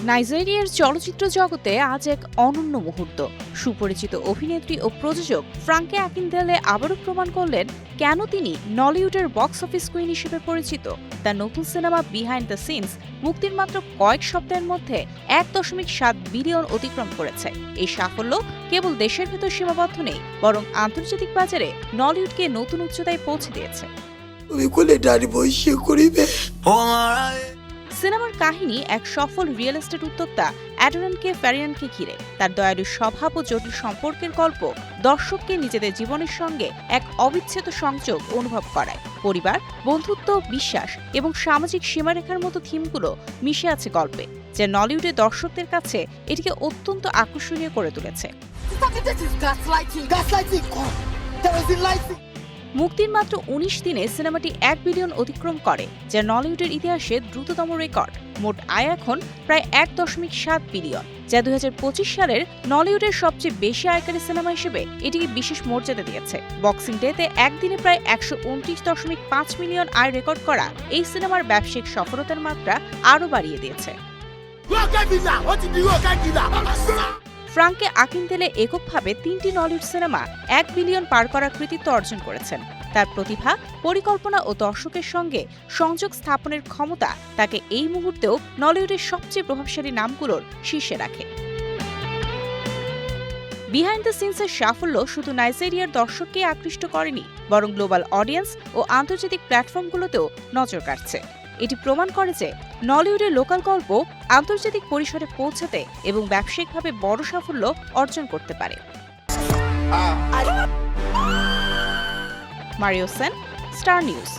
নাইজেরিয়ার চলচ্চিত্র জগতে আজ এক অনন্য মুহূর্ত। সুপরিচিত অভিনেত্রী ও প্রযোজক ফ্রাঙ্কে আকিনদেলে আবারও প্রমাণ করলেন কেন তিনি নলিউডের বক্স অফিস কুইন হিসেবে পরিচিত। তার নতুন সিনেমা বিহাইন্ড দ্য সিনস মুক্তির মাত্র কয়েক সপ্তাহের মধ্যে 1.7 বিলিয়ন অতিক্রম করেছে। এই সাফল্য কেবল দেশের ভেতর সীমাবদ্ধ নেই, বরং আন্তর্জাতিক বাজারে নলিউডকে নতুন উচ্চতায় পৌঁছে দিয়েছে। সিনেমার কাহিনী এক সফল রিয়েল এস্টেট উদ্যোক্তা অ্যাডোরানকে ফ্যারিয়ানকে ঘিরে। তার দয়ালু স্বভাব ও জটিল সম্পর্কের গল্প দর্শককে নিজেদের জীবনের সঙ্গে এক অবিচ্ছেদ্য সংযোগ অনুভব করায়। পরিবার, বন্ধুত্ব, বিশ্বাস এবং সামাজিক সীমারেখার মতো থিমগুলো মিশে আছে গল্পে, যা নলিউডের দর্শকদের কাছে এটিকে অত্যন্ত আকর্ষণীয় করে তুলেছে। মুক্তির মাত্র ১৯ দিনে সিনেমাটি 1 বিলিয়ন অতিক্রম করে, যা নলিউডের ইতিহাসে দ্রুততম রেকর্ড। মোট আয় এখন প্রায় 1.7 বিলিয়ন, যা 2025 সালের নলিউডের সবচেয়ে বেশি আয়কারী সিনেমা হিসেবে এটিকে বিশেষ মর্যাদা দিয়েছে। বক্সিং ডেতে একদিনে প্রায় 129.5 মিলিয়ন আয় রেকর্ড করা এই সিনেমার ব্যবসায়িক সফলতার মাত্রা আরও বাড়িয়ে দিয়েছে। ফ্রাঙ্কে আকিনদেলে এককভাবে 3টি নলিউড সিনেমা 1 বিলিয়ন পার করার কৃতিত্ব অর্জন করেছেন। তার প্রতিভা, পরিকল্পনা ও দর্শকের সঙ্গে সংযোগ স্থাপনের ক্ষমতা তাকে এই মুহূর্তেও নলিউডের সবচেয়ে প্রভাবশালী নামগুলোর শীর্ষে রাখে। বিহাইন্ড দ্য সিনসের সাফল্য শুধু নাইজেরিয়ার দর্শককেই আকৃষ্ট করেনি, বরং গ্লোবাল অডিয়েন্স ও আন্তর্জাতিক প্ল্যাটফর্মগুলোতেও নজর কাটছে। এটি প্রমাণ করে যে নলিউডের লোকাল গল্প আন্তর্জাতিক পরিসরে পৌঁছাতে এবং ব্যবসায়িকভাবে বড় সাফল্য অর্জন করতে পারে। Mario Sen, star news.